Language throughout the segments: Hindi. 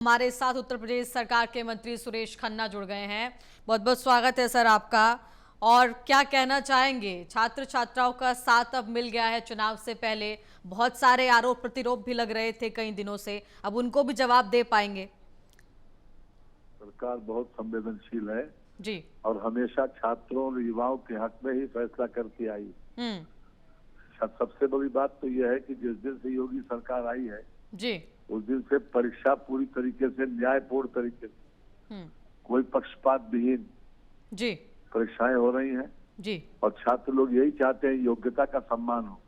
हमारे साथ उत्तर प्रदेश सरकार के मंत्री सुरेश खन्ना जुड़ गए हैं। बहुत बहुत स्वागत है सर आपका। और क्या कहना चाहेंगे, छात्र छात्राओं का साथ अब मिल गया है। चुनाव से पहले बहुत सारे आरोप प्रतिरोप भी लग रहे थे कई दिनों से, अब उनको भी जवाब दे पाएंगे? सरकार बहुत संवेदनशील है जी। और हमेशा छात्रों और युवाओं के हक में ही फैसला करती आई। सबसे बड़ी बात तो यह है कि जिस दिन से योगी सरकार आई है जी उस दिन से परीक्षा पूरी तरीके से न्यायपूर्ण तरीके से कोई पक्षपात विहीन जी परीक्षाएं हो रही हैं जी। और छात्र लोग यही चाहते हैं, योग्यता का सम्मान हो,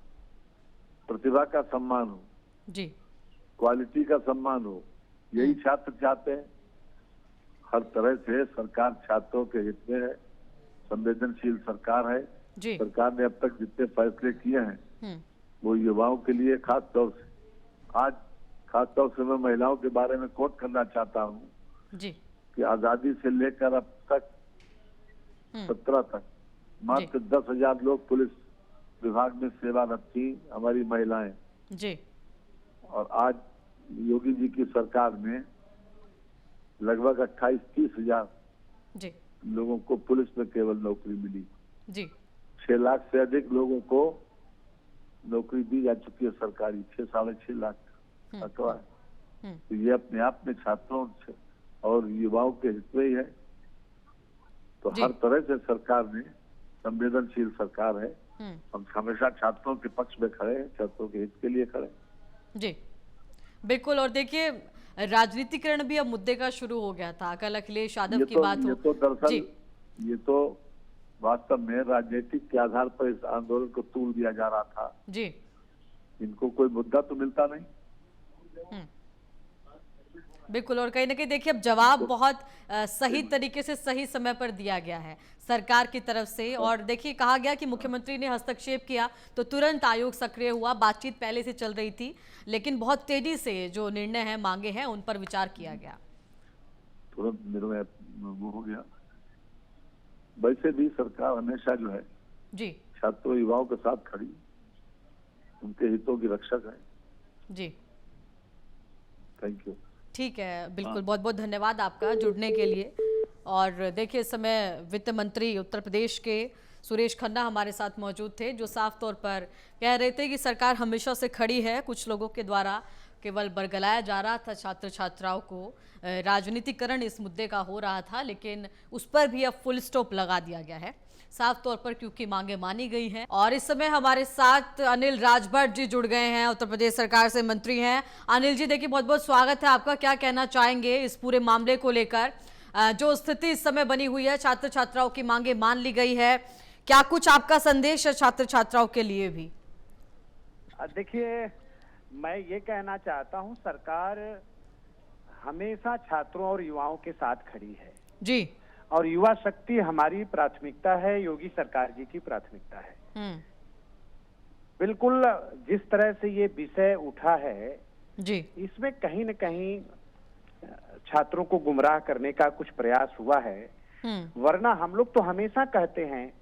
प्रतिभा का सम्मान हो जी, क्वालिटी का सम्मान हो, यही छात्र चाहते हैं। हर तरह से सरकार छात्रों के हित में है, संवेदनशील सरकार है जी। सरकार ने अब तक जितने फैसले किए हैं वो युवाओं के लिए खास तौर से मैं महिलाओं के बारे में कोट करना चाहता हूँ जी कि आजादी से लेकर अब तक 17 तक मात्र 10,000 लोग पुलिस विभाग में सेवारत थी, हमारी महिलाएं। जी। और आज योगी जी की सरकार में लगभग 28-30 हजार जी लोगों को पुलिस में केवल नौकरी मिली। जी। 6 लाख से अधिक लोगों को नौकरी दी जा चुकी है सरकारी, 6-6.5 लाख आंकड़ा है। तो ये अपने आप में छात्रों और युवाओं के हित में ही है। तो हर तरह से सरकार ने संवेदनशील सरकार है, हम हमेशा छात्रों के पक्ष में खड़े हैं, छात्रों के हित के लिए खड़े हैं। जी बिल्कुल। और देखिए, राजनीतिकरण भी अब मुद्दे का शुरू हो गया था। कल अखिलेश यादव की बात हो। ये तो दरअसल ये तो वास्तव में राजनीतिक के आधार पर इस आंदोलन को तूल दिया जा रहा था जी। इनको कोई मुद्दा तो मिलता नहीं। बिल्कुल। और कहीं ना कहीं देखिए, अब जवाब बहुत सही तरीके से सही समय पर दिया गया है सरकार की तरफ से। और देखिए, कहा गया कि मुख्यमंत्री ने हस्तक्षेप किया तो तुरंत आयोग सक्रिय हुआ। बातचीत पहले से चल रही थी, लेकिन बहुत तेजी से जो निर्णय है मांगे हैं उन पर विचार किया गया, तुरंत निर्णय वो हो गया। वैसे भी सरकार हमेशा जो है जी छात्रों युवाओं के साथ खड़ी, उनके हितों की रक्षक है। जी। Thank you. ठीक है, बिल्कुल। बहुत बहुत धन्यवाद आपका जुड़ने के लिए। और देखिए, इस समय वित्त मंत्री उत्तर प्रदेश के सुरेश खन्ना हमारे साथ मौजूद थे, जो साफ तौर पर कह रहे थे कि सरकार हमेशा से खड़ी है। कुछ लोगों के द्वारा केवल बरगलाया जा रहा था छात्र छात्राओं को, राजनीतिकरण इस मुद्दे का हो रहा था, लेकिन उस पर भी अब फुल स्टॉप लगा दिया गया है साफ तौर पर, क्योंकि मांगे मानी गई हैं। और इस समय हमारे साथ अनिल राजभर जी जुड़ गए हैं, उत्तर प्रदेश सरकार से मंत्री हैं। अनिल जी, देखिए, बहुत बहुत स्वागत है आपका। क्या कहना चाहेंगे इस पूरे मामले को लेकर? जो स्थिति इस समय बनी हुई है, छात्र छात्राओं की मांगे मान ली गई है, क्या कुछ आपका संदेश है छात्र छात्राओं के लिए भी? देखिए, मैं ये कहना चाहता हूँ, सरकार हमेशा छात्रों और युवाओं के साथ खड़ी है जी। और युवा शक्ति हमारी प्राथमिकता है, योगी सरकार जी की प्राथमिकता है। बिल्कुल, जिस तरह से ये विषय उठा है जी, इसमें कहीं न कहीं छात्रों को गुमराह करने का कुछ प्रयास हुआ है। वरना हम लोग तो हमेशा कहते हैं,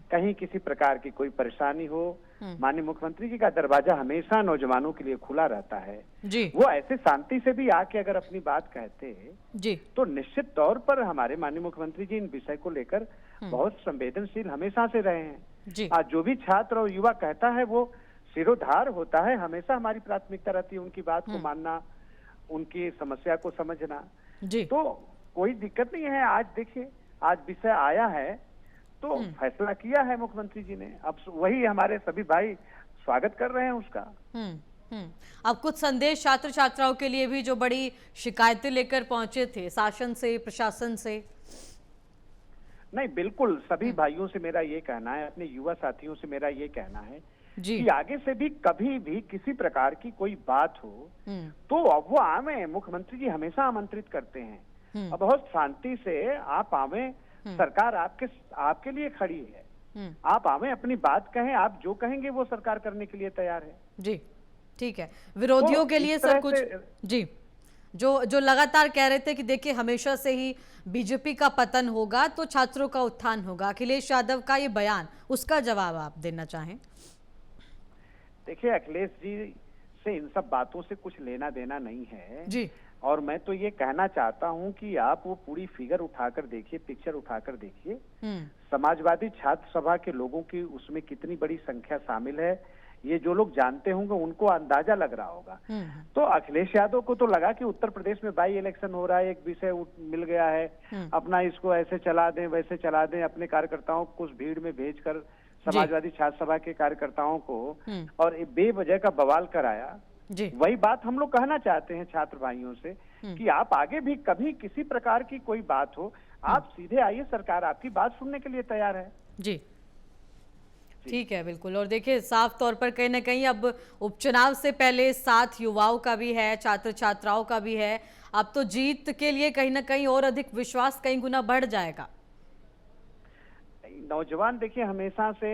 कहीं किसी प्रकार की कोई परेशानी हो, माननीय मुख्यमंत्री जी का दरवाजा हमेशा नौजवानों के लिए खुला रहता है जी। वो ऐसे शांति से भी आके अगर अपनी बात कहते जी तो निश्चित तौर पर हमारे माननीय मुख्यमंत्री जी इन विषय को लेकर बहुत संवेदनशील हमेशा से रहे हैं जी। आज जो भी छात्र और युवा कहता है वो सिरोधार होता है। हमेशा हमारी प्राथमिकता रहती है उनकी बात को मानना, उनकी समस्या को समझना जी। तो कोई दिक्कत नहीं है। आज देखिए, आज विषय आया है तो फैसला किया है मुख्यमंत्री जी ने, अब वही हमारे सभी भाई स्वागत कर रहे हैं उसका। अब कुछ संदेश छात्र छात्राओं के लिए भी, जो बड़ी शिकायतें लेकर पहुंचे थे शासन से, प्रशासन से? नहीं, बिल्कुल सभी भाइयों से मेरा ये कहना है, अपने युवा साथियों से मेरा ये कहना है जी। कि आगे से भी कभी भी किसी प्रकार की कोई बात हो तो अब वो आवे, मुख्यमंत्री जी हमेशा आमंत्रित करते हैं। अब बहुत शांति से आप आवे, सरकार आपके लिए खड़ी है। आप आवे, अपनी बात कहें, आप जो कहेंगे वो सरकार करने के लिए तैयार है। जी, ठीक है। विरोधियों के लिए सर कुछ जी, जो लगातार कह रहे थे कि देखिए हमेशा से ही बीजेपी का पतन होगा तो छात्रों का उत्थान होगा, अखिलेश यादव का ये बयान, उसका जवाब आप देना चाहें? देखिए, अखिलेश जी से इन सब बातों से कुछ लेना देना नहीं है जी। और मैं तो ये कहना चाहता हूं कि आप वो पूरी फिगर उठाकर देखिए, पिक्चर उठाकर देखिए, समाजवादी छात्र सभा के लोगों की उसमें कितनी बड़ी संख्या शामिल है, ये जो लोग जानते होंगे उनको अंदाजा लग रहा होगा। तो अखिलेश यादव को तो लगा कि उत्तर प्रदेश में बाई इलेक्शन हो रहा है, एक विषय मिल गया है, अपना इसको ऐसे चला दें वैसे चला दें, अपने कार्यकर्ताओं को कुछ भीड़ में भेजकर समाजवादी छात्र सभा के कार्यकर्ताओं को और बेवजह का बवाल कराया। वही बात हम लोग कहना चाहते हैं छात्र भाइयों से कि आप आगे भी कभी किसी प्रकार की कोई बात हो, आप सीधे आइए, सरकार आपकी बात सुनने के लिए तैयार है। जी ठीक है, बिल्कुल। और देखिए साफ तौर पर कहीं ना कहीं अब उपचुनाव से पहले साथ युवाओं का भी है, छात्र छात्राओं का भी है, अब तो जीत के लिए कहीं ना कहीं और अधिक विश्वास कई गुना बढ़ जाएगा। नौजवान देखिए हमेशा से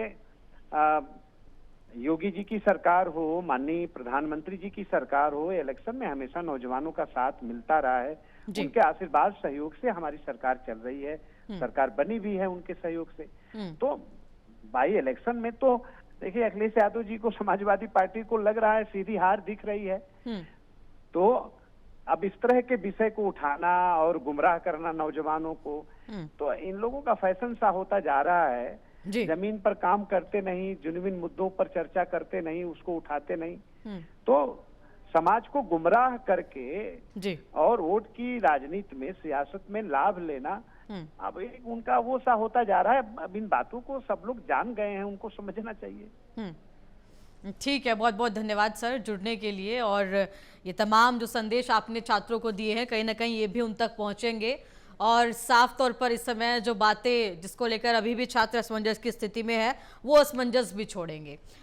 योगी जी की सरकार हो, माननीय प्रधानमंत्री जी की सरकार हो, इलेक्शन में हमेशा नौजवानों का साथ मिलता रहा है। उनके आशीर्वाद सहयोग से हमारी सरकार चल रही है, सरकार बनी भी है उनके सहयोग से। तो बाई इलेक्शन में तो देखिए अखिलेश यादव जी को, समाजवादी पार्टी को लग रहा है सीधी हार दिख रही है। तो अब इस तरह के विषय को उठाना और गुमराह करना नौजवानों को, तो इन लोगों का फैशन सा होता जा रहा है। जमीन पर काम करते नहीं, जुनून मुद्दों पर चर्चा करते नहीं, उसको उठाते नहीं, तो समाज को गुमराह करके और वोट की राजनीति में, सियासत में लाभ लेना अब एक उनका वो सा होता जा रहा है। अब इन बातों को सब लोग जान गए हैं, उनको समझना चाहिए। ठीक है, बहुत बहुत धन्यवाद सर जुड़ने के लिए। और ये तमाम जो संदेश आपने छात्रों को दिए हैं कहीं ना कहीं ये भी उन तक पहुंचेंगे। और साफ तौर पर इस समय जो बातें जिसको लेकर अभी भी छात्र असमंजस की स्थिति में है वो असमंजस भी छोड़ेंगे।